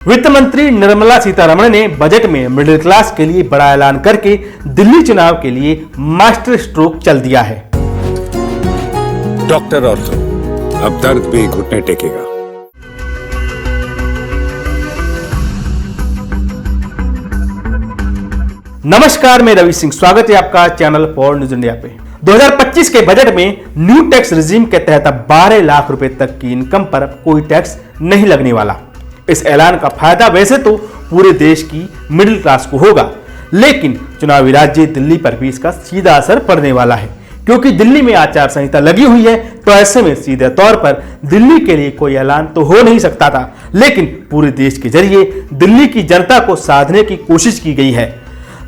वित्त मंत्री निर्मला सीतारमण ने बजट में मिडिल क्लास के लिए बड़ा ऐलान करके दिल्ली चुनाव के लिए मास्टर स्ट्रोक चल दिया है। डॉक्टर ऑर्थो, अब दर्द भी घुटने टेकेगा। नमस्कार, मैं रवि सिंह, स्वागत है आपका चैनल फॉर न्यूज इंडिया पे। 2025 के बजट में न्यू टैक्स रिजीम के तहत 12 लाख रुपए तक की इनकम पर कोई टैक्स नहीं लगने वाला। इस ऐलान का फायदा वैसे तो पूरे देश की मिडिल क्लास को होगा, लेकिन चुनावी राज्य दिल्ली पर भी इसका सीधा असर पड़ने वाला है, क्योंकि दिल्ली में आचार संहिता लगी हुई है। तो ऐसे में सीधे तौर पर दिल्ली के लिए कोई ऐलान तो हो नहीं सकता था, लेकिन पूरे देश के जरिए दिल्ली की जनता को साधने की कोशिश की गई है।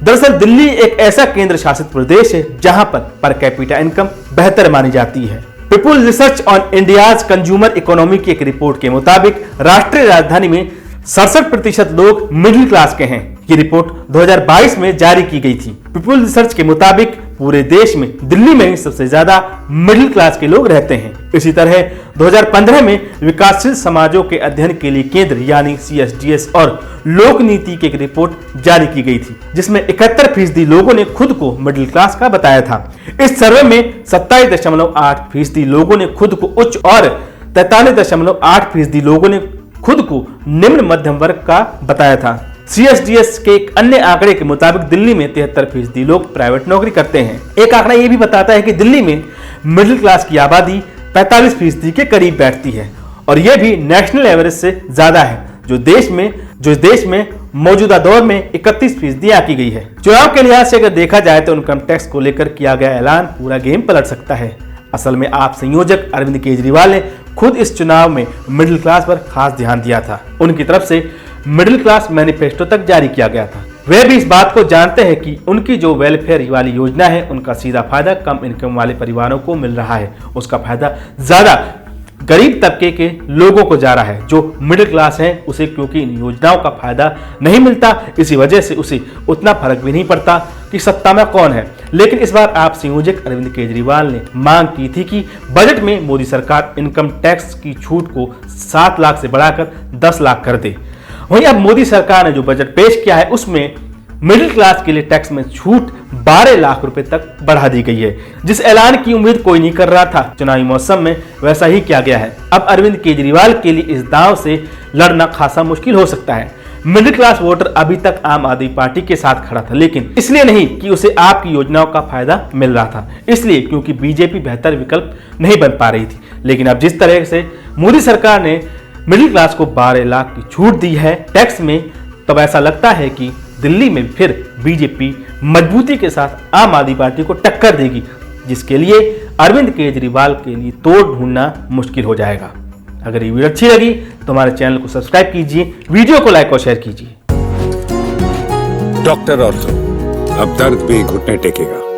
दरअसल दिल्ली एक ऐसा केंद्र शासित प्रदेश है जहां पर कैपिटा इनकम बेहतर मानी जाती है। People research on India's consumer economy की एक रिपोर्ट के मुताबिक राष्ट्रीय राजधानी में 67% लोग मिडिल क्लास के हैं। ये रिपोर्ट 2022 में जारी की गई थी। पीपुल रिसर्च के मुताबिक पूरे देश में दिल्ली में ही सबसे ज्यादा मिडिल क्लास के लोग रहते हैं। इसी तरह 2015 में विकासशील समाजों के अध्ययन के लिए केंद्र यानी CSDS और लोक नीति की एक रिपोर्ट जारी की गई थी, जिसमें 71% लोगों ने खुद को मिडिल क्लास का बताया था। इस सर्वे में 27.8% लोगों ने खुद को उच्च और 43.8% लोगों ने खुद को निम्न मध्यम वर्ग का बताया था। CSDS के एक अन्य आंकड़े के मुताबिक दिल्ली में 73% लोग प्राइवेट नौकरी करते हैं। एक आंकड़ा यह भी बताता है कि दिल्ली में मिडिल क्लास की आबादी 45% के करीब बैठती है, और यह भी नेशनल एवरेज से ज्यादा है, जो देश में मौजूदा दौर में 31% आंकी गई है। चुनाव के लिहाज से अगर देखा जाए तो इनकम टैक्स को लेकर किया गया ऐलान पूरा गेम पलट सकता है। असल में आप संयोजक अरविंद केजरीवाल ने खुद इस चुनाव में मिडिल क्लास पर खास ध्यान दिया था। उनकी तरफ से मिडिल क्लास मैनिफेस्टो तक जारी किया गया था। वे भी इस बात को जानते हैं कि उनकी जो वेलफेयर वाली योजना है, उनका सीधा फायदा कम इनकम वाले परिवारों को मिल रहा है। उसका फायदा ज्यादा गरीब तबके के लोगों को जा रहा है। जो मिडिल क्लास है उसे क्योंकि इन योजनाओं का फायदा नहीं मिलता, इसी वजह से उसे उतना फर्क भी नहीं पड़ता कि सत्ता में कौन है। लेकिन इस बार आप संयोजक अरविंद केजरीवाल ने मांग की थी कि बजट में मोदी सरकार इनकम टैक्स की छूट को 7 लाख से बढ़ाकर 10 लाख कर दे। वहीं अब मोदी सरकार ने जो बजट पेश किया है उसमें मिडिल क्लास के लिए टैक्स में छूट 12 लाख रुपए तक बढ़ा दी गई है। जिस ऐलान की उम्मीद कोई नहीं कर रहा था चुनावी मौसम में, वैसा ही किया गया है। अब अरविंद केजरीवाल के लिए इस दांव से लड़ना खासा मुश्किल हो सकता है। मिडिल क्लास वोटर अभी तक आम आदमी पार्टी के साथ खड़ा था, लेकिन इसलिए नहीं कि उसे आपकी योजनाओं का फायदा मिल रहा था, इसलिए क्योंकि बीजेपी बेहतर विकल्प नहीं बन पा रही थी। लेकिन अब जिस तरह से मोदी सरकार ने मिडिल क्लास को 12 लाख की छूट दी है टैक्स में, तब ऐसा लगता है कि दिल्ली में फिर बीजेपी मजबूती के साथ आम आदमी पार्टी को टक्कर देगी, जिसके लिए अरविंद केजरीवाल के लिए तोड़ ढूंढना मुश्किल हो जाएगा। अगर ये वीडियो अच्छी लगी तो हमारे चैनल को सब्सक्राइब कीजिए, वीडियो को लाइक और शेयर कीजिए। डॉक्टर ऑर्थो, अब दर्द भी घुटने टेकेगा।